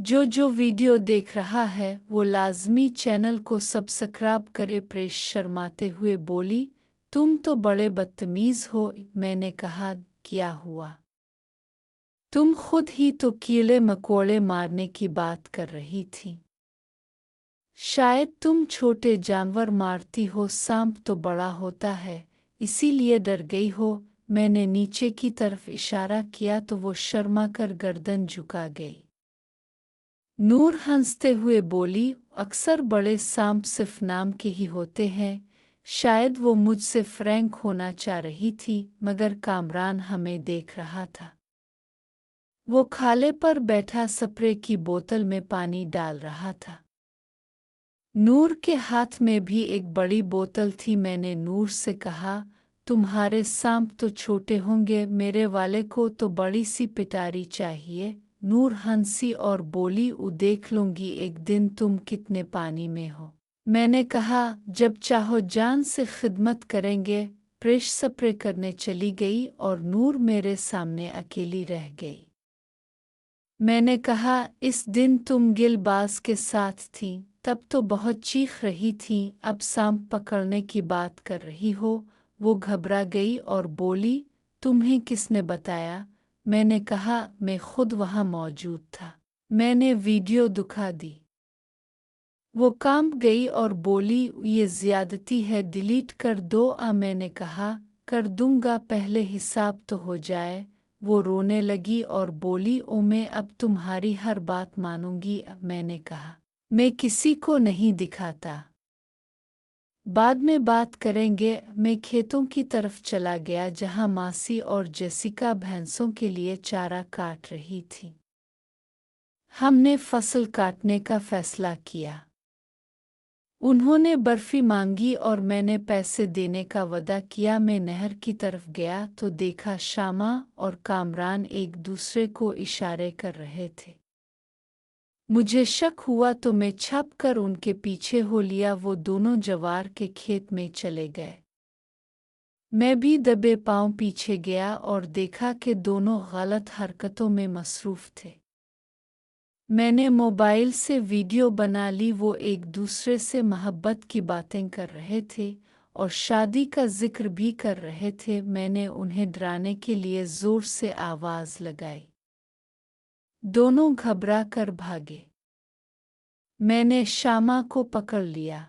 जो वीडियो देख रहा है वो लाजमी चैनल को सब्सक्राइब करे। प्रेश शर्माते हुए बोली, तुम तो बड़े बदतमीज हो। मैंने कहा, क्या हुआ? तुम खुद ही तो कीड़े मकोड़े मारने की बात कर रही थी। शायद तुम छोटे जानवर मारती हो, सांप तो बड़ा होता है, इसीलिए डर गई हो। मैंने नीचे की तरफ इशारा किया तो वो शर्मा कर गर्दन झुका गई। नूर हंसते हुए बोली, अक्सर बड़े सांप सिर्फ नाम के ही होते हैं। शायद वो मुझसे फ्रैंक होना चाह रही थी, मगर कामरान हमें देख रहा था। वो खाले पर बैठा स्प्रे की बोतल में पानी डाल रहा था। नूर के हाथ में भी एक बड़ी बोतल थी। मैंने नूर से कहा, तुम्हारे सांप तो छोटे होंगे, मेरे वाले को तो बड़ी सी पिटारी चाहिए। नूर हंसी और बोली, देख लूंगी एक दिन तुम कितने पानी में हो। मैंने कहा, जब चाहो जान से खिदमत करेंगे। प्रेश स्प्रे करने चली गई और नूर मेरे सामने अकेली रह गई। मैंने कहा, इस दिन तुम गिलबाज के साथ थी, तब तो बहुत चीख रही थी, अब सांप पकड़ने की बात कर रही हो। वो घबरा गई और बोली, तुम्हें किसने बताया? मैंने कहा, मैं खुद वहाँ मौजूद था। मैंने वीडियो दिखा दी। वो कांप गई और बोली, ये ज्यादती है, डिलीट कर दो। मैंने कहा, कर दूंगा, पहले हिसाब तो हो जाए। वो रोने लगी और बोली, मैं अब तुम्हारी हर बात मानूंगी। मैंने कहा, मैं किसी को नहीं दिखाता, बाद में बात करेंगे। मैं खेतों की तरफ चला गया जहां मासी और जेसिका भैंसों के लिए चारा काट रही थी। हमने फसल काटने का फैसला किया। उन्होंने बर्फी मांगी और मैंने पैसे देने का वादा किया। मैं नहर की तरफ गया तो देखा शामा और कामरान एक दूसरे को इशारे कर रहे थे। मुझे शक हुआ तो मैं छप कर उनके पीछे हो लिया। वो दोनों जवार के खेत में चले गए। मैं भी दबे पांव पीछे गया और देखा कि दोनों गलत हरकतों में मसरूफ थे। मैंने मोबाइल से वीडियो बना ली। वो एक दूसरे से मोहब्बत की बातें कर रहे थे और शादी का जिक्र भी कर रहे थे। मैंने उन्हें डराने के लिए जोर से आवाज लगाई। दोनों घबरा कर भागे। मैंने शामा को पकड़ लिया।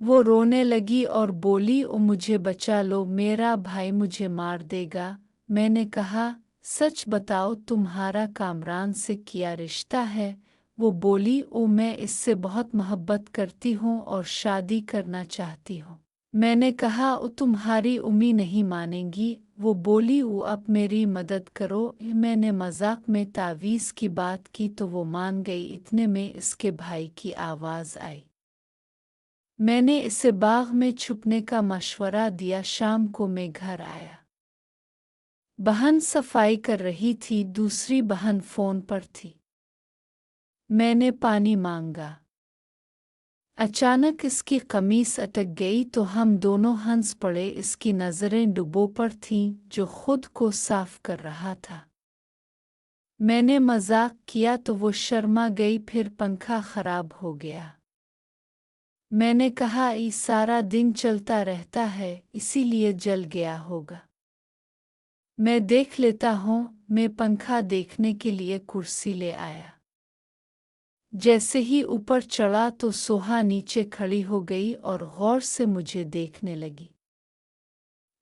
वो रोने लगी और बोली, मुझे बचा लो, मेरा भाई मुझे मार देगा। मैंने कहा, सच बताओ, तुम्हारा कामरान से क्या रिश्ता है? वो बोली, मैं इससे बहुत मोहब्बत करती हूँ और शादी करना चाहती हूँ। मैंने कहा, तुम्हारी उम्मीद नहीं मानेंगी। वो बोली, अब मेरी मदद करो। मैंने मजाक में तावीज़ की बात की तो वो मान गई। इतने में इसके भाई की आवाज़ आई। मैंने इसे बाग में छुपने का मशवरा दिया। शाम को मैं घर आया। बहन सफाई कर रही थी, दूसरी बहन फोन पर थी। मैंने पानी मांगा। अचानक इसकी कमीज अटक गई तो हम दोनों हंस पड़े। इसकी नज़रें डुबो पर थीं, जो खुद को साफ कर रहा था। मैंने मजाक किया तो वो शर्मा गई। फिर पंखा खराब हो गया। मैंने कहा, ये सारा दिन चलता रहता है, इसीलिए जल गया होगा। मैं देख लेता हूँ। मैं पंखा देखने के लिए कुर्सी ले आया। जैसे ही ऊपर चढ़ा तो सोहा नीचे खड़ी हो गई और गौर से मुझे देखने लगी।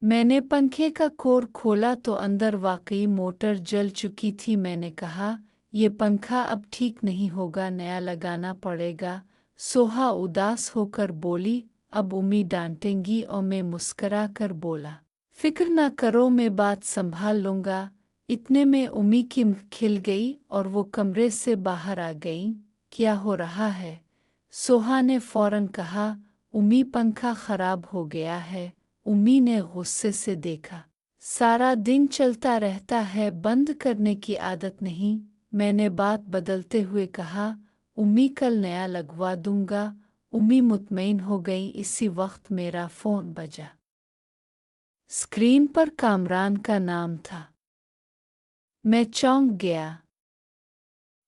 मैंने पंखे का कोर खोला तो अंदर वाकई मोटर जल चुकी थी। मैंने कहा, ये पंखा अब ठीक नहीं होगा, नया लगाना पड़ेगा। सोहा उदास होकर बोली, अब उम्मी डांटेंगी। और मैं मुस्करा कर बोला, फिक्र ना करो, मैं बात संभाल लूंगा। इतने में उम्मी की मुंह खिल गई और वो कमरे से बाहर आ गई। क्या हो रहा है? सोहा ने फौरन कहा, उम्मी, पंखा खराब हो गया है। उम्मी ने गुस्से से देखा। सारा दिन चलता रहता है, बंद करने की आदत नहीं। मैंने बात बदलते हुए कहा, उम्मी, कल नया लगवा दूंगा। उम्मी मुतमईन हो गई। इसी वक्त मेरा फोन बजा। स्क्रीन पर कामरान का नाम था। मैं चौंक गया।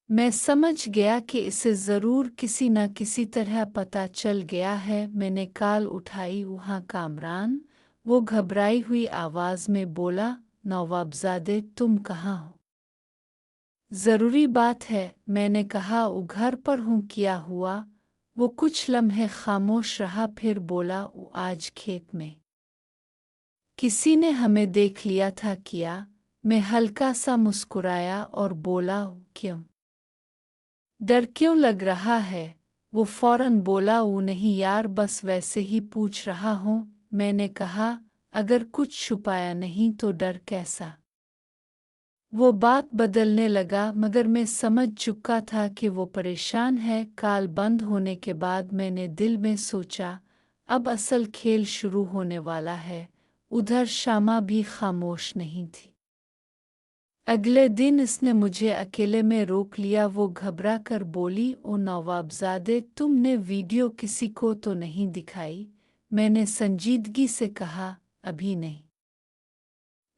मैं समझ गया कि इसे ज़रूर किसी न किसी तरह पता चल गया है। मैंने कॉल उठाई। वहाँ कामरान, वो घबराई हुई आवाज़ में बोला, नवाबजादे तुम कहाँ हो? ज़रूरी बात है, मैंने कहा। वो घर पर हूँ। क्या हुआ? वो कुछ लम्हे खामोश रहा, फिर बोला, वो आज खेत में किसी ने हमें देख लिया था। क्या? मैं हल्का सा मुस्कुराया और बोला, क्यों? डर क्यों लग रहा है? वो फौरन बोला, वो नहीं यार, बस वैसे ही पूछ रहा हूँ। मैंने कहा, अगर कुछ छुपाया नहीं तो डर कैसा? वो बात बदलने लगा, मगर मैं समझ चुका था कि वो परेशान है। कॉल बंद होने के बाद मैंने दिल में सोचा, अब असल खेल शुरू होने वाला है। उधर शामा भी खामोश नहीं थी। अगले दिन इसने मुझे अकेले में रोक लिया। वो घबरा कर बोली, ओ नवाबजादे, तुमने वीडियो किसी को तो नहीं दिखाई? मैंने संजीदगी से कहा, अभी नहीं,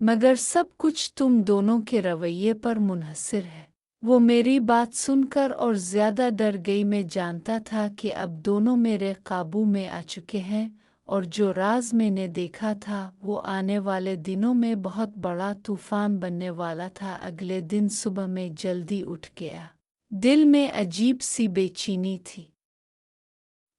मगर सब कुछ तुम दोनों के रवैये पर मुनहसर है। वो मेरी बात सुनकर और ज़्यादा डर गई। मैं जानता था कि अब दोनों मेरे काबू में आ चुके हैं, और जो राज मैंने देखा था वो आने वाले दिनों में बहुत बड़ा तूफान बनने वाला था। अगले दिन सुबह में जल्दी उठ गया। दिल में अजीब सी बेचैनी थी।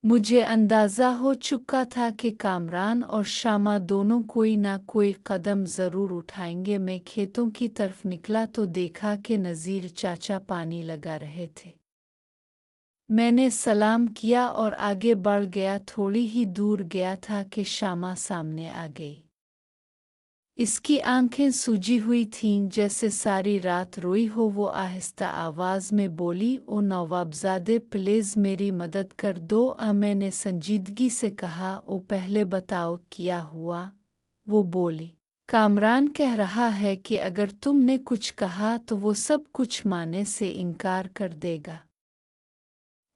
मुझे अंदाज़ा हो चुका था कि कामरान और शामा दोनों कोई ना कोई कदम ज़रूर उठाएंगे। मैं खेतों की तरफ निकला तो देखा कि नज़ीर चाचा पानी लगा रहे थे। मैंने सलाम किया और आगे बढ़ गया। थोड़ी ही दूर गया था कि शामा सामने आ गई। इसकी आंखें सूजी हुई थीं, जैसे सारी रात रोई हो। वो आहिस्ता आवाज़ में बोली, ओ नवाबजादे, प्लीज़ मेरी मदद कर दो। मैंने संजीदगी से कहा, ओ पहले बताओ क्या हुआ? वो बोली, कामरान कह रहा है कि अगर तुमने कुछ कहा तो वो सब कुछ मानने से इनकार कर देगा,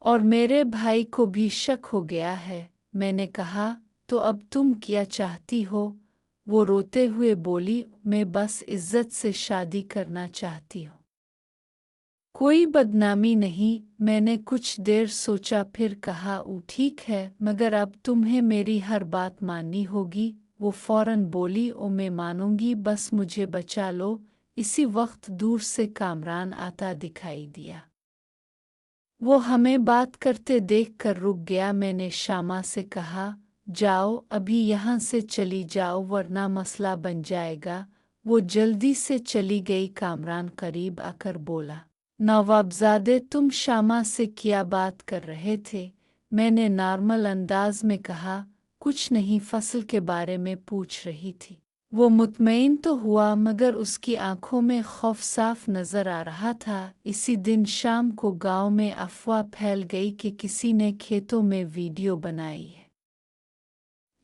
और मेरे भाई को भी शक हो गया है। मैंने कहा, तो अब तुम क्या चाहती हो? वो रोते हुए बोली, मैं बस इज्जत से शादी करना चाहती हूँ, कोई बदनामी नहीं। मैंने कुछ देर सोचा, फिर कहा, ठीक है, मगर अब तुम्हें मेरी हर बात माननी होगी। वो फौरन बोली, ओ मैं मानूंगी, बस मुझे बचा लो। इसी वक्त दूर से कामरान आता दिखाई दिया। वो हमें बात करते देखकर रुक गया। मैंने शामा से कहा, जाओ अभी यहाँ से चली जाओ, वरना मसला बन जाएगा। वो जल्दी से चली गई। कामरान करीब आकर बोला, नवाबजादे, तुम शामा से क्या बात कर रहे थे? मैंने नॉर्मल अंदाज में कहा, कुछ नहीं, फसल के बारे में पूछ रही थी। वो मुतमईन तो हुआ, मगर उसकी आंखों में खौफ साफ नजर आ रहा था। इसी दिन शाम को गांव में अफवाह फैल गई कि किसी ने खेतों में वीडियो बनाई है।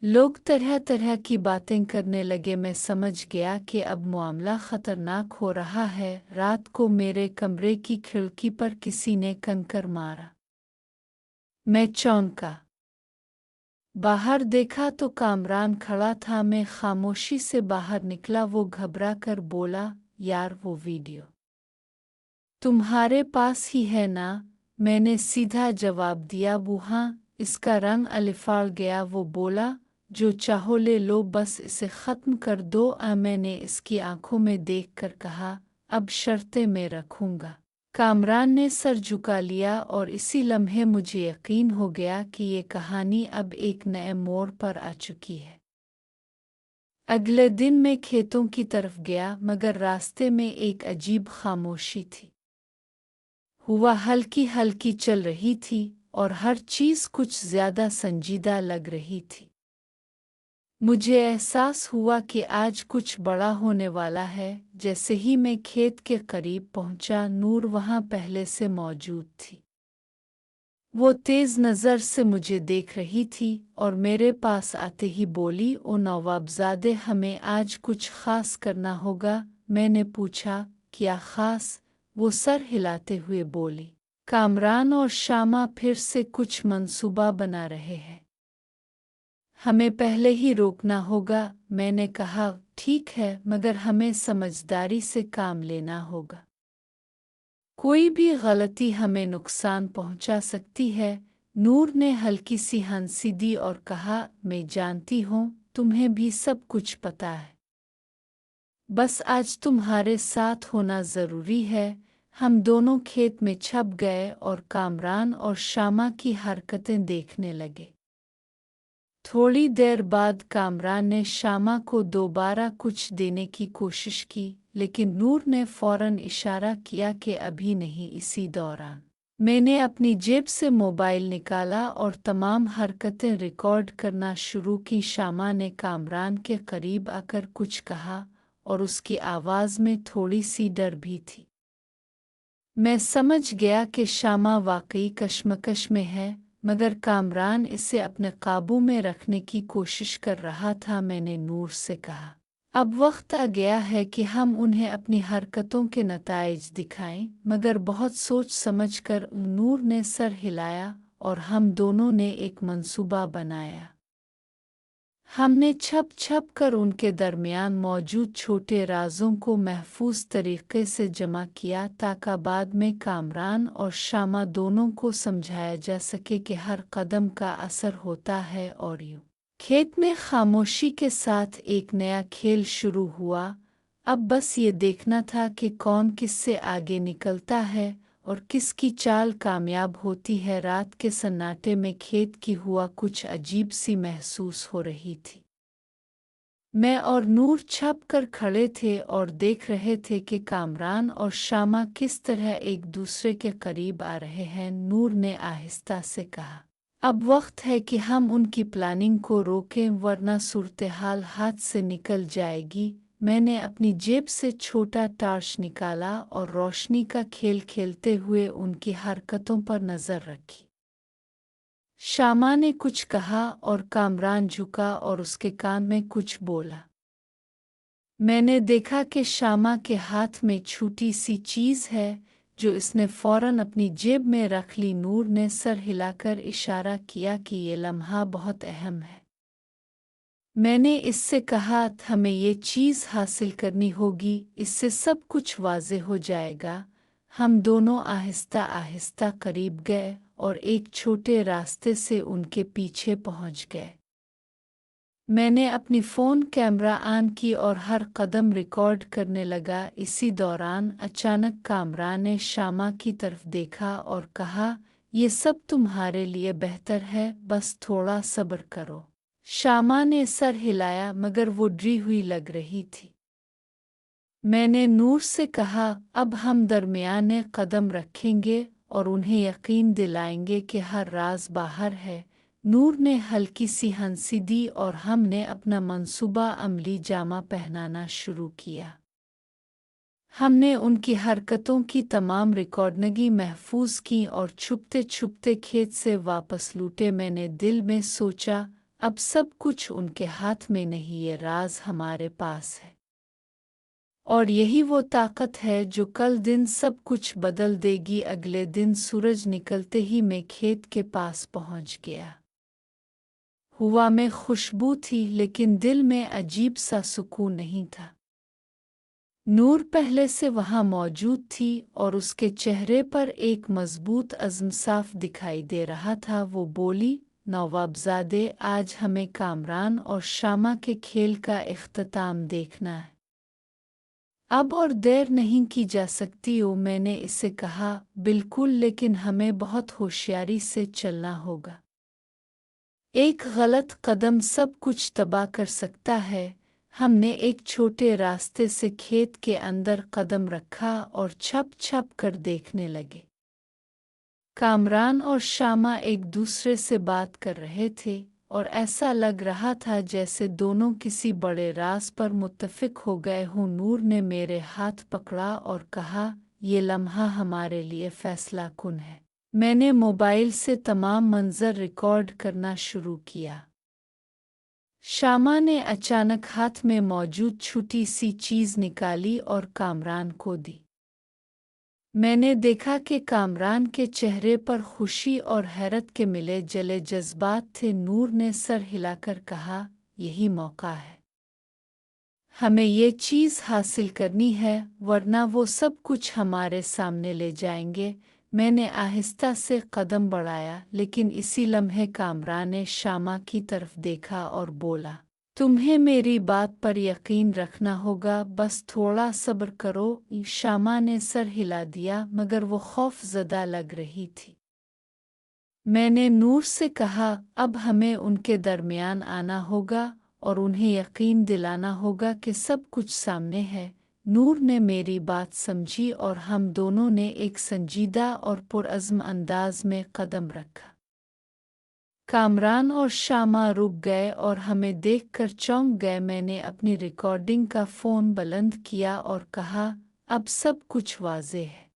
लोग तरह तरह की बातें करने लगे। मैं समझ गया कि अब मामला खतरनाक हो रहा है। रात को मेरे कमरे की खिड़की पर किसी ने कंकर मारा। मैं चौंका। बाहर देखा तो कामरान खड़ा था। मैं खामोशी से बाहर निकला। वो घबरा कर बोला, यार वो वीडियो तुम्हारे पास ही है ना? मैंने सीधा जवाब दिया, वो हाँ। इसका रंग अलिफाड़ गया। वो बोला, जो चाहो ले लो, बस इसे ख़त्म कर दो। मैंने इसकी आंखों में देखकर कहा, अब शर्तें मैं रखूंगा। कामरान ने सर झुका लिया, और इसी लम्हे मुझे यकीन हो गया कि ये कहानी अब एक नए मोड़ पर आ चुकी है। अगले दिन मैं खेतों की तरफ गया, मगर रास्ते में एक अजीब खामोशी थी। हवा हल्की हल्की चल रही थी, और हर चीज़ कुछ ज़्यादा संजीदा लग रही थी। मुझे एहसास हुआ कि आज कुछ बड़ा होने वाला है। जैसे ही मैं खेत के करीब पहुंचा, नूर वहां पहले से मौजूद थी। वो तेज नज़र से मुझे देख रही थी, और मेरे पास आते ही बोली, ओ नवाबजादे, हमें आज कुछ खास करना होगा। मैंने पूछा, क्या खास? वो सर हिलाते हुए बोली, कामरान और शामा फिर से कुछ मंसूबा बना रहे हैं, हमें पहले ही रोकना होगा। मैंने कहा, ठीक है, मगर हमें समझदारी से काम लेना होगा। कोई भी गलती हमें नुकसान पहुंचा सकती है। नूर ने हल्की सी हंसी दी और कहा, मैं जानती हूँ, तुम्हें भी सब कुछ पता है। बस आज तुम्हारे साथ होना ज़रूरी है। हम दोनों खेत में छप गए और कामरान और शामा की हरकतें देखने लगे। थोड़ी देर बाद कामरान ने शामा को दोबारा कुछ देने की कोशिश की, लेकिन नूर ने फौरन इशारा किया कि अभी नहीं। इसी दौरान मैंने अपनी जेब से मोबाइल निकाला और तमाम हरकतें रिकॉर्ड करना शुरू की। शामा ने कामरान के करीब आकर कुछ कहा और उसकी आवाज़ में थोड़ी सी डर भी थी। मैं समझ गया कि शामा वाकई कश्मकश में है, मगर कामरान इसे अपने काबू में रखने की कोशिश कर रहा था। मैंने नूर से कहा, अब वक्त आ गया है कि हम उन्हें अपनी हरकतों के नताइज दिखाएं। मगर बहुत सोच समझकर नूर ने सर हिलाया और हम दोनों ने एक मंसूबा बनाया। हमने छप छप कर उनके दरमियान मौजूद छोटे राज़ों को महफूज तरीक़े से जमा किया, ताकि बाद में कामरान और शामा दोनों को समझाया जा सके कि हर कदम का असर होता है। और यूँ खेत में खामोशी के साथ एक नया खेल शुरू हुआ। अब बस ये देखना था कि कौन किससे आगे निकलता है और किसकी चाल कामयाब होती है। रात के सन्नाटे में खेत की हुआ कुछ अजीब सी महसूस हो रही थी। मैं और नूर छप कर खड़े थे और देख रहे थे कि कामरान और शामा किस तरह एक दूसरे के करीब आ रहे हैं। नूर ने आहिस्ता से कहा, अब वक्त है कि हम उनकी प्लानिंग को रोकें, वरना सूरत-ए-हाल हाथ से निकल जाएगी। मैंने अपनी जेब से छोटा टार्च निकाला और रोशनी का खेल खेलते हुए उनकी हरकतों पर नज़र रखी। शामा ने कुछ कहा और कामरान झुका और उसके कान में कुछ बोला। मैंने देखा कि शामा के हाथ में छोटी सी चीज़ है, जो इसने फौरन अपनी जेब में रख ली। नूर ने सर हिलाकर इशारा किया कि ये लम्हा बहुत अहम है। मैंने इससे कहा, हमें ये चीज़ हासिल करनी होगी, इससे सब कुछ वाज़ेह हो जाएगा। हम दोनों आहिस्ता आहिस्ता करीब गए और एक छोटे रास्ते से उनके पीछे पहुंच गए। मैंने अपनी फ़ोन कैमरा ऑन की और हर कदम रिकॉर्ड करने लगा। इसी दौरान अचानक कामरान ने शामा की तरफ देखा और कहा, ये सब तुम्हारे लिए बेहतर है, बस थोड़ा सब्र करो। शामा ने सर हिलाया, मगर वो डरी हुई लग रही थी। मैंने नूर से कहा, अब हम दरमियाने कदम रखेंगे और उन्हें यकीन दिलाएंगे कि हर राज बाहर है। नूर ने हल्की सी हंसी दी और हमने अपना मंसूबा अमली जामा पहनाना शुरू किया। हमने उनकी हरकतों की तमाम रिकॉर्डिंग महफूज की और छुपते छुपते खेत से वापस लूटे। मैंने दिल में सोचा, अब सब कुछ उनके हाथ में नहीं, ये राज हमारे पास है। और यही वो ताकत है जो कल दिन सब कुछ बदल देगी। अगले दिन सूरज निकलते ही मैं खेत के पास पहुंच गया। हवा में खुशबू थी, लेकिन दिल में अजीब सा सुकून नहीं था। नूर पहले से वहां मौजूद थी और उसके चेहरे पर एक मजबूत अज़्म साफ दिखाई दे रहा था। वो बोली, नवाबजादे, आज हमें कामरान और शामा के खेल का इख्तिताम देखना है। अब और देर नहीं की जा सकती। मैंने इसे कहा, बिल्कुल, लेकिन हमें बहुत होशियारी से चलना होगा। एक गलत कदम सब कुछ तबाह कर सकता है। हमने एक छोटे रास्ते से खेत के अंदर कदम रखा और छप छप कर देखने लगे। कामरान और शामा एक दूसरे से बात कर रहे थे और ऐसा लग रहा था जैसे दोनों किसी बड़े राज पर मुत्तफिक हो गए हों। नूर ने मेरे हाथ पकड़ा और कहा, ये लम्हा हमारे लिए फैसला कुन है। मैंने मोबाइल से तमाम मंजर रिकॉर्ड करना शुरू किया। शामा ने अचानक हाथ में मौजूद छोटी सी चीज़ निकाली और कामरान को दी। मैंने देखा कि कामरान के चेहरे पर खुशी और हैरत के मिले जले जज्बात थे। नूर ने सर हिलाकर कहा, यही मौका है। हमें ये चीज़ हासिल करनी है वरना वो सब कुछ हमारे सामने ले जाएंगे। मैंने आहिस्ता से कदम बढ़ाया, लेकिन इसी लम्हे कामरान ने शामा की तरफ देखा और बोला, तुम्हें मेरी बात पर यकीन रखना होगा, बस थोड़ा सब्र करो। शामा ने सर हिला दिया, मगर वो खौफज़दा लग रही थी। मैंने नूर से कहा, अब हमें उनके दरमियान आना होगा और उन्हें यकीन दिलाना होगा कि सब कुछ सामने है। नूर ने मेरी बात समझी और हम दोनों ने एक संजीदा और पुरअज़्म अंदाज में कदम रखा। कामरान और शामा रुक गए और हमें देखकर चौंक गए। मैंने अपनी रिकॉर्डिंग का फ़ोन बुलंद किया और कहा, अब सब कुछ वाज़ेह है।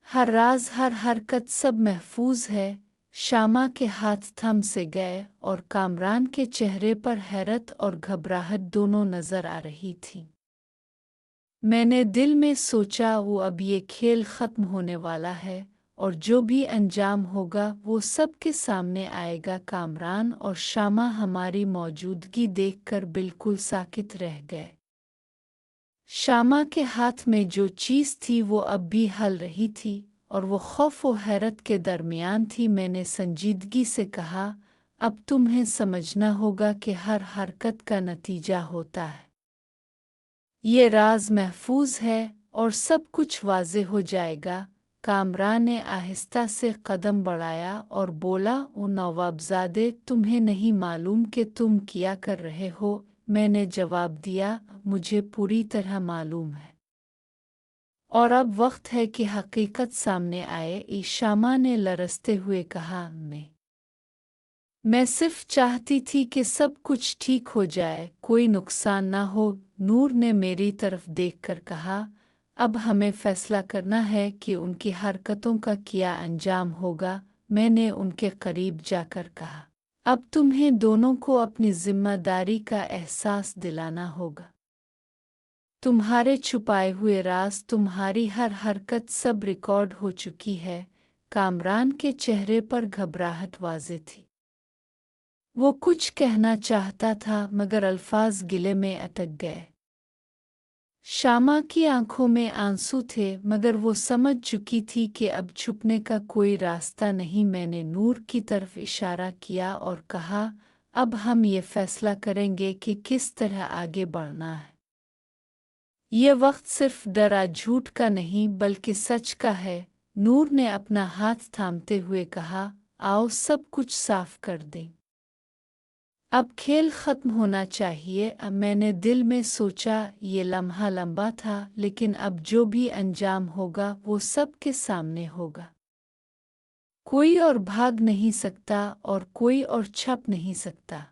हर राज, हर हरकत, सब महफूज है। शामा के हाथ थम से गए और कामरान के चेहरे पर हैरत और घबराहट दोनों नजर आ रही थी। मैंने दिल में सोचा, वो अब ये खेल ख़त्म होने वाला है और जो भी अंजाम होगा वो सबके सामने आएगा। कामरान और शामा हमारी मौजूदगी देखकर बिल्कुल साकित रह गए। शामा के हाथ में जो चीज़ थी वो अब भी हल रही थी और वो खौफ व हैरत के दरमियान थी। मैंने संजीदगी से कहा, अब तुम्हें समझना होगा कि हर हरकत का नतीजा होता है। ये राज महफूज है और सब कुछ वाज़े हो जाएगा। कामरान ने आहिस्ता से कदम बढ़ाया और बोला, ओ नवाबजादे, तुम्हें नहीं मालूम कि तुम क्या कर रहे हो? मैंने जवाब दिया, मुझे पूरी तरह मालूम है और अब वक्त है कि हकीकत सामने आए। शामा ने लरसते हुए कहा, मैं सिर्फ चाहती थी कि सब कुछ ठीक हो जाए, कोई नुकसान ना हो। नूर ने मेरी तरफ देखकर कहा, अब हमें फैसला करना है कि उनकी हरकतों का क्या अंजाम होगा। मैंने उनके करीब जाकर कहा, अब तुम्हें दोनों को अपनी जिम्मेदारी का एहसास दिलाना होगा। तुम्हारे छुपाए हुए राज, तुम्हारी हर हरकत सब रिकॉर्ड हो चुकी है। कामरान के चेहरे पर घबराहट वाज़ेह थी। वो कुछ कहना चाहता था मगर अल्फाज गिले में अटक गए। शामा की आंखों में आंसू थे मगर वो समझ चुकी थी कि अब छुपने का कोई रास्ता नहीं। मैंने नूर की तरफ इशारा किया और कहा, अब हम ये फैसला करेंगे कि किस तरह आगे बढ़ना है। ये वक्त सिर्फ डरा झूठ का नहीं बल्कि सच का है। नूर ने अपना हाथ थामते हुए कहा, आओ सब कुछ साफ कर दें। अब खेल ख़त्म होना चाहिए। अब मैंने दिल में सोचा, ये लम्हा लंबा था, लेकिन अब जो भी अंजाम होगा वो सबके सामने होगा। कोई और भाग नहीं सकता और कोई और छप नहीं सकता।